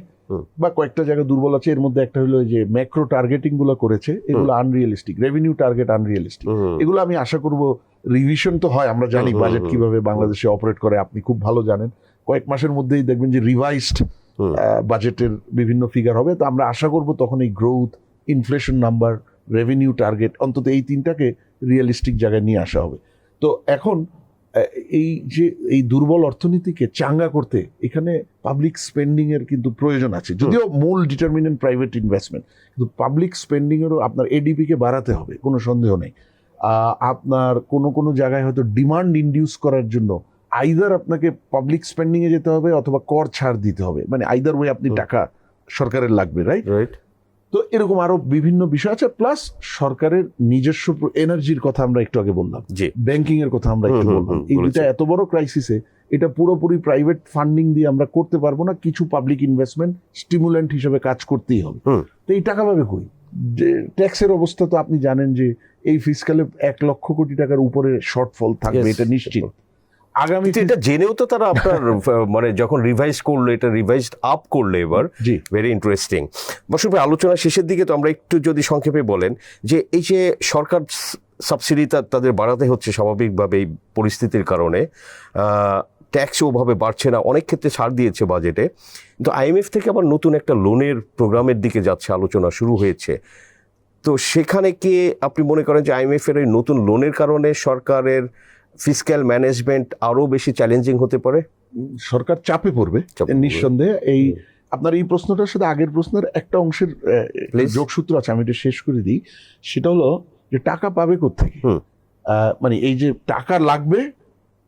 বা কয়েকটা জায়গা দুর্বল আছে, এর মধ্যে একটা হলো যে ম্যাক্রো টার্গেটিং গুলো করেছে, এগুলো আনরিয়ালিস্টিক। Revenue target unrealistic. এগুলো আমি আশা করব রিভিশন তো হয়, আমরা জানি বাজেট কিভাবে বাংলাদেশে অপারেট করে, আপনি খুব ভালো জানেন। কয়েক মাসের মধ্যেই দেখবেন যে রিভাইজড বাজেটের বিভিন্ন ফিগার হবে। তো আমরা আশা করব তখন এই growth, inflation number, revenue target, অন্তত এই 3টাকে রিয়েলিস্টিক জায়গায় নিয়ে আসা হবে। তো এখন এই দুর্বল অর্থনীতিকে চাঙ্গা করতে এখানে পাবলিক স্পেন্ডিং এর কিন্তু প্রয়োজন আছে, যদিও মূল ডিটারমিনেন্ট প্রাইভেট ইনভেস্টমেন্ট, কিন্তু পাবলিক স্পেন্ডিং এরও আপনার এডিপি কে বাড়াতে হবে, কোনো সন্দেহ নেই। আপনার কোনো জায়গায় হয়তো ডিমান্ড ইনডিউস করার জন্য আইদার আপনাকে পাবলিক স্পেন্ডিং এ যেতে হবে অথবা কর ছাড় দিতে হবে, মানে আইদার ওয়ে আপনি টাকা সরকারের লাগবে, রাইট? তো এরকম আরো বিভিন্ন বিষয় আছে। প্লাস সরকারের নিজস্ব এনার্জির কথা আমরা একটু আগে বললাম, ব্যাংকিং এর কথা আমরা একটু বললাম। এই দুটা এত বড় ক্রাইসিসে এটা পুরোপুরি প্রাইভেট ফান্ডিং দিয়ে আমরা করতে পারবো না, কিছু পাবলিক ইনভেস্টমেন্ট স্টিমুল্যান্ট হিসেবে কাজ করতেই হবে। তো এই টাকা পাবে কই? ট্যাক্সের অবস্থা তো আপনি জানেন যে এই ফিসকালে 1 লক্ষ কোটি টাকার উপরে শর্টফল থাকবে, এটা নিশ্চিত। আগামী এটা জেনেও তো তারা আপনার মানে যখন রিভাইজ করলো, এটা রিভাইজড আপ করলো এবার, ভেরি ইন্টারেস্টিং। মশিউর ভাই, আলোচনা শেষের দিকে তো আমরা একটু যদি সংক্ষেপে বলেন যে এই যে সরকার সাবসিডি তাদের বাড়াতে হচ্ছে স্বাভাবিকভাবে এই পরিস্থিতির কারণে, ট্যাক্সও ওভাবে বাড়ছে না, অনেক ক্ষেত্রে ছাড় দিয়েছে বাজেটে, কিন্তু আইএমএফ থেকে আবার নতুন একটা লোনের প্রোগ্রামের দিকে যাচ্ছে, আলোচনা শুরু হয়েছে। তো সেখানে কি আপনি মনে করেন যে আইএমএফের এই নতুন লোনের কারণে সরকারের ফিসক্যাল ম্যানেজমেন্ট আরও বেশি চ্যালেঞ্জিং হতে পারে? সরকার চাপে পড়বে নিঃসন্দেহে। এই আপনার এই প্রশ্নটার সাথে আগের প্রশ্নের একটা অংশের যোগসূত্র আছে, আমি এটা শেষ করে দিই। সেটা হলো যে টাকা পাবে কোত্থেকে, মানে এই যে টাকা লাগবে,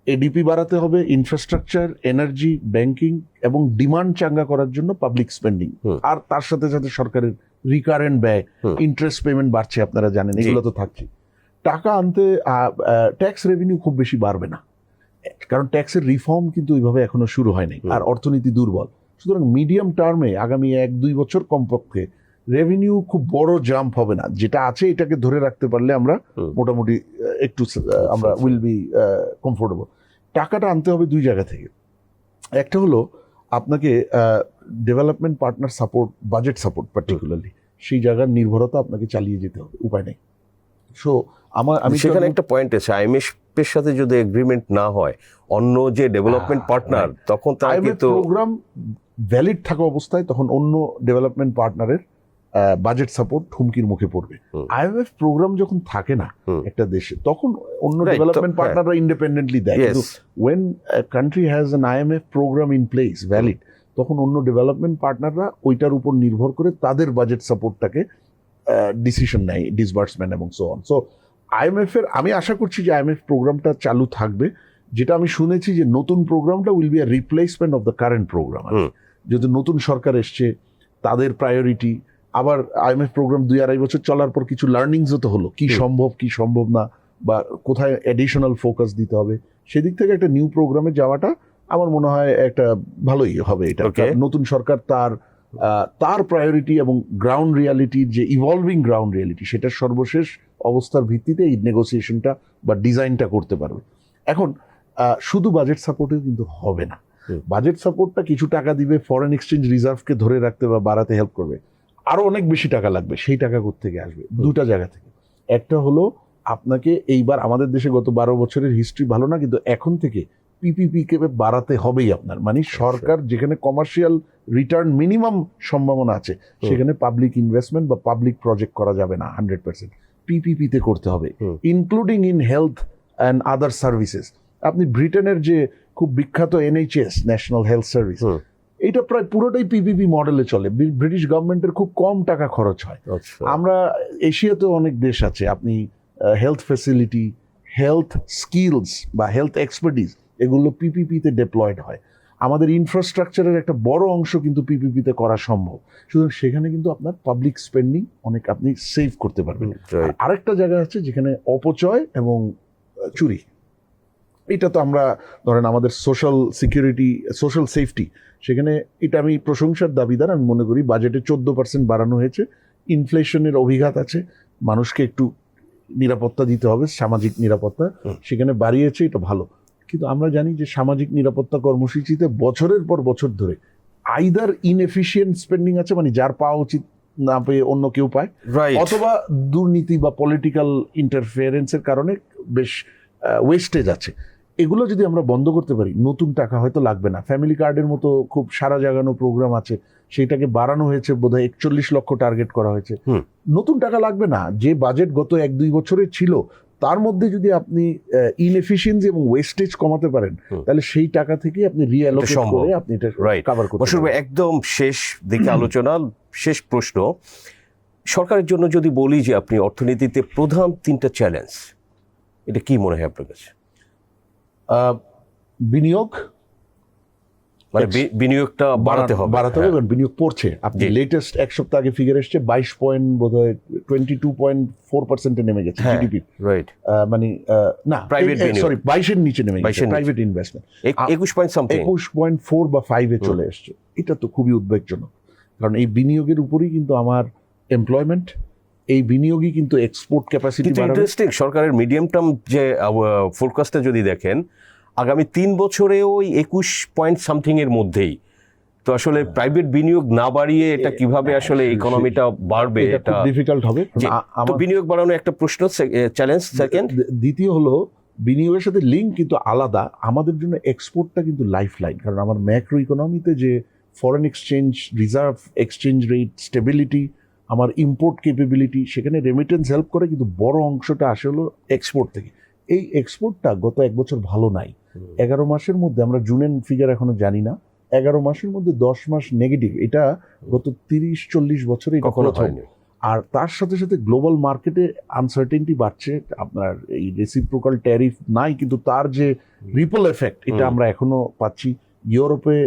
এডিপি বাড়াতে হবে, ইনফ্রাস্ট্রাকচার, এনার্জি, ব্যাংকিং এবং ডিমান্ড চাঙ্গা করার জন্য পাবলিক স্পেন্ডিং, আর তার সাথে সাথে সরকারের রিকারেন্ট ব্যয়, ইন্টারেস্ট পেমেন্ট বাড়ছে, আপনারা জানেন, এগুলো তো থাকছে। টাকা আনতে ট্যাক্স রেভিনিউ খুব বেশি বাড়বে না, কারণ ট্যাক্সের রিফর্ম কিন্তু ওইভাবে এখনো শুরু হয়নি, আর অর্থনীতি দুর্বল। সুতরাং মিডিয়াম টার্মে আগামী 1-2 বছর কমপক্ষে রেভিনিউ খুব বড় জাম্প হবে না, যেটা আছে এটাকে ধরে রাখতে পারলে আমরা মোটামুটি একটু আমরা উইল বি কমফোর্টেবল। টাকাটা আনতে হবে 2 জায়গা থেকে। একটা হলো আপনাকে development partner support, budget support particularly, সেই জায়গার নির্ভরতা আপনাকে চালিয়ে যেতে হবে, উপায় নেই। সো আমি সেখানে একটা পয়েন্ট আছে, আইএমএফের সাথে যদি এগ্রিমেন্ট না হয় অন্য যে ডেভেলপমেন্ট পার্টনার, তখন তারা কিন্তু প্রোগ্রাম ভ্যালিড থাকা অবস্থায় তখন অন্য ডেভেলপমেন্ট পার্টনারের বাজেট সাপোর্ট হুমকির মুখে পড়বে। আইএমএফ প্রোগ্রাম যখন থাকে না একটা দেশে, তখন অন্য ডেভেলপমেন্ট পার্টনাররা ইন্ডিপেন্ডেন্টলি দেয়। কিন্তু when country has an IMF program in place valid, তখন অন্য ডেভেলপমেন্ট পার্টনাররা ওইটার উপর নির্ভর করে তাদের বাজেট সাপোর্টটাকে ডিসিশন নেয়, ডিসবার্সমেন্ট এবং সো অন। সো আইএমএফ এর আমি আশা করছি যে আইএমএফ প্রোগ্রামটা চালু থাকবে। যেটা আমি শুনেছি যে নতুন প্রোগ্রামটা will be a replacement of the current program. যেহেতু নতুন সরকার এসছে, তাদের প্রায়োরিটি, আবার আইএমএফ প্রোগ্রাম 2-2.5 বছর চলার পর কিছু লার্নিংসও তো হলো, কি সম্ভব কি সম্ভব না, বা কোথায় অ্যাডিশনাল ফোকাস দিতে হবে। সেদিক থেকে একটা নিউ প্রোগ্রামে যাওয়াটা আমার মনে হয় একটা ভালোই হবে। এটা নতুন সরকার তার প্রায়োরিটি এবং গ্রাউন্ড রিয়ালিটির যে ইভলভিং গ্রাউন্ড রিয়ালিটি, সেটার সর্বশেষ অবস্থার ভিত্তিতে এই নেগোসিয়েশনটা বা ডিজাইনটা করতে পারবে। এখন শুধু বাজেট সাপোর্টে কিন্তু হবে না। বাজেট সাপোর্টটা কিছু টাকা দিবে, ফরেন এক্সচেঞ্জ রিজার্ভকে ধরে রাখতে বা বাড়াতে হেল্প করবে, আরো অনেক বেশি টাকা লাগবে। সেই টাকা কোত্থেকে আসবে? 2টা জায়গা থেকে। একটা হলো আপনাকে এইবার, আমাদের দেশে গত 12 বছরের হিস্ট্রি ভালো না, কিন্তু এখন থেকে পিপিপি কে বাড়াতে হবেই আপনার। মানে সরকার যেখানে কমার্শিয়াল রিটার্ন মিনিমাম সম্ভাবনা আছে, সেখানে পাবলিক ইনভেস্টমেন্ট বা পাবলিক প্রজেক্ট করা যাবে না 100%, পিপিপিতে করতে হবে, including in health and other services. আপনি ব্রিটেনের যে খুব বিখ্যাত এনএইচএস, ন্যাশনাল হেলথ সার্ভিস, এটা প্রায় পুরোটাই পিপিপি মডেলে চলে। ব্রিটিশ গভর্নমেন্টের খুব কম টাকা খরচ হয়। আমরা এশিয়াতেও অনেক দেশ আছে, আপনি হেলথ ফ্যাসিলিটি, হেলথ স্কিলস বা হেলথ এক্সপার্টিস, এগুলো পিপিপিতে ডেপ্লয়েড হয়। আমাদের ইনফ্রাস্ট্রাকচারের একটা বড় অংশ কিন্তু পিপিপিতে করা সম্ভব। সুতরাং সেখানে কিন্তু আপনার পাবলিক স্পেন্ডিং অনেক আপনি সেভ করতে পারবেন। আরেকটা জায়গা আছে যেখানে অপচয় এবং চুরি, এটা তো আমরা ধরেন আমাদের সোশ্যাল সিকিউরিটি, সোশ্যাল সেফটি, সেখানে এটা আমি প্রশংসার দাবিদার। আমি মনে করি বাজেটে 14% বাড়ানো হয়েছে। ইনফ্লেশনের অভিঘাত আছে, মানুষকে একটু নিরাপত্তা দিতে হবে, সামাজিক নিরাপত্তা, সেখানে বাড়িয়েছে, এটা ভালো। কিন্তু আমরা জানি যে সামাজিক নিরাপত্তা কর্মসূচিতে বছরের পর বছর ধরে আইদার ইনএফিশিয়েন্ট স্পেন্ডিং আছে, মানে যার পাওয়া উচিত না পেয়ে অন্য কেউ পায়, অথবা দুর্নীতি বা পলিটিক্যাল ইন্টারফিয়ারেন্সের কারণে বেশ ওয়েস্টেজ আছে। এগুলো যদি আমরা বন্ধ করতে পারি, নতুন টাকা হয়তো লাগবে না। ফ্যামিলি কার্ডের মতো খুব সারা জাগানো প্রোগ্রাম আছে, সেইটাকে বাড়ানো হয়েছে, বোধহয় 41 লক্ষ টার্গেট করা হয়েছে। নতুন টাকা লাগবে না। যে বাজেট গত 1-2 বছরে ছিল, তার মধ্যে যদি আপনি ইনএফিশিয়েন্সি এবং ওয়েস্টেজ কমাতে পারেন, তাহলে সেই টাকা থেকে আপনি রিঅ্যালোকেট করে আপনি এটা কভার করতে পারবেন। একদম শেষ দিকে আলোচনা, শেষ প্রশ্ন, সরকারের জন্য যদি বলি যে আপনি অর্থনীতিতে প্রধান 3টা চ্যালেঞ্জ, এটা কি মনে হয় আপনার কাছে? বিনিয়োগ, মানে বিনিয়োগটা বাড়াতে হবে, এবং বিনিয়োগ পড়ছে। আপনি লেটেস্ট 1 সপ্তাহ আগে ফিগার এসছে, 22 পয়েন্ট বোধহয় 22.4% নেমে গেছে জিডিপি। রাইট, মানে না, প্রাইভেট বিনিয়োগ, সরি 22-এর নিচে নেমে গেছে প্রাইভেট ইনভেস্টমেন্ট। 21.4 বা 5-এ চলে এসছে। এটা তো খুবই উদ্বেগজনক, কারণ এই বিনিয়োগের উপরই কিন্তু আমার এমপ্লয়মেন্ট, এই বিনিয়োগই কিন্তু এক্সপোর্ট ক্যাপাসিটি বাড়াবে। ইন্টারেস্টিং, সরকারের মিডিয়াম টার্ম যে ফোরকাস্টে যদি দেখেন, আগামী 3 বছরে ওই 21 পয়েন্ট সামথিং এর মধ্যেই তো আসলে প্রাইভেট বিনিয়োগ না বাড়িয়ে এটা কিভাবে আসলে ইকোনমিটা বাড়বে, এটা খুব ডিফিকাল্ট হবে। জি, তো বিনিয়োগ বাড়ানো একটা প্রশ্ন, চ্যালেঞ্জ সেকেন্ড। দ্বিতীয় হলো বিনিয়োগের সাথে লিঙ্ক কিন্তু আলাদা। আমাদের জন্য এক্সপোর্টটা কিন্তু লাইফ লাইন, কারণ আমার ম্যাক্রো ইকোনমিতে যে foreign exchange, reserve exchange rate, stability, আমার ইম্পোর্ট ক্যাপাবিলিটি, সেখানে রেমিটেন্স হেল্প করে, কিন্তু বড় অংশটা আসে হলো এক্সপোর্ট থেকে। এই এক্সপোর্টটা গত 1 বছর ভালো নাই। 11 মাসের মধ্যে, আমরা জুনের ফিগার এখনো জানি না, 11 মাসের মধ্যে 10 মাস নেগেটিভ। এটা গত 30-40 বছরে কখনো হয়নি। আর তার সাথে সাথে গ্লোবাল মার্কেটে আনসার্টেনটি বাড়ছে। আপনার এই রেসিপ্রোকাল ট্যারিফ নাই, কিন্তু তার যে রিপল এফেক্ট, এটা আমরা এখনো পাচ্ছি। ইউরোপে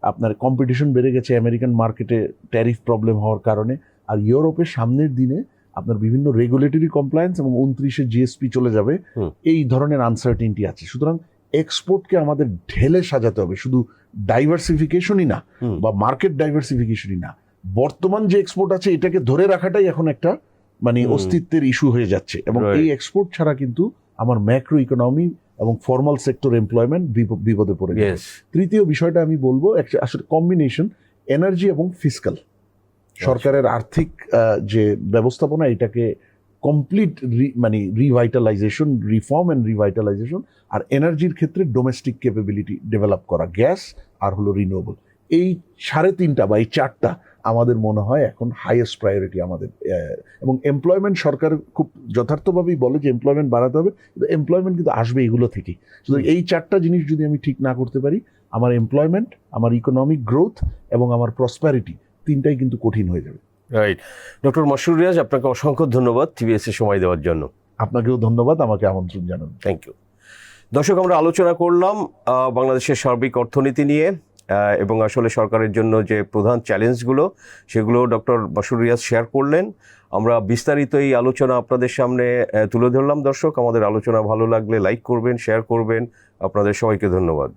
আপনার কম্পিটিশন বেড়ে গেছে আমেরিকান মার্কেটে ট্যারিফ প্রবলেম হওয়ার কারণে। আর ইউরোপের সামনের দিনে আপনার বিভিন্ন রেগুলেটরি কমপ্লায়েন্স এবং 29-এ জিএসপি চলে যাবে, এই ধরনের আনসার্টেনটি আছে। সুতরাং এক্সপোর্টকে আমাদের ঢেলে সাজাতে হবে, শুধু ডাইভার্সিফিকেশনই না বা মার্কেট ডাইভার্সিফিকেশনই না, বর্তমান যে এক্সপোর্ট আছে এটাকে ধরে রাখাটাই এখন একটা মানে অস্তিত্বের ইস্যু হয়ে যাচ্ছে। এবং এই এক্সপোর্ট ছাড়া কিন্তু আমার ম্যাক্রো ইকোনমি এবং ফর্মাল সেক্টর এমপ্লয়মেন্ট বিপদে পড়ে যাবে। তৃতীয় বিষয়টা আমি বলবো, আসলে কম্বিনেশন এনার্জি এবং ফিসকাল, সরকারের আর্থিক যে ব্যবস্থাপনা, এটাকে কমপ্লিট মানে রিভাইটালাইজেশন, রিফর্ম অ্যান্ড রিভাইটালাইজেশন। আর এনার্জির ক্ষেত্রে ডোমেস্টিক ক্যাপাবিলিটি ডেভেলপ করা, গ্যাস আর হলো রিনিউয়েবল। এই 3.5টা বা এই 4টা আমাদের মনে হয় এখন হাইয়েস্ট প্রায়োরিটি আমাদের। এবং এমপ্লয়মেন্ট, সরকার খুব যথার্থভাবেই বলে যে এমপ্লয়মেন্ট বাড়াতে হবে, কিন্তু এমপ্লয়মেন্ট কিন্তু আসবে এগুলো থেকেই। সুতরাং এই 4টা জিনিস যদি আমি ঠিক না করতে পারি, আমার এমপ্লয়মেন্ট, আমার ইকোনমিক গ্রোথ এবং আমার প্রসপ্যারিটি, তিনটাই কিন্তু কঠিন হয়ে যাবে। রাইট। ডক্টর মাসরুর রিয়াজ, আপনাকে অসংখ্য ধন্যবাদ টিভিএস এর সময় দেওয়ার জন্য। আপনাকেও ধন্যবাদ আমাকে আমন্ত্রণ জানান। Thank you. দর্শক, আমরা আলোচনা করলাম বাংলাদেশের সার্বিক অর্থনীতি নিয়ে এবং আসলে সরকারের জন্য যে প্রধান চ্যালেঞ্জগুলো, সেগুলো ডক্টর মাসরুর রিয়াজ শেয়ার করলেন। আমরা বিস্তারিত এই আলোচনা আপনাদের সামনে তুলে ধরলাম। দর্শক, আমাদের আলোচনা ভালো লাগলে লাইক করবেন, শেয়ার করবেন। আপনাদের সবাইকে ধন্যবাদ।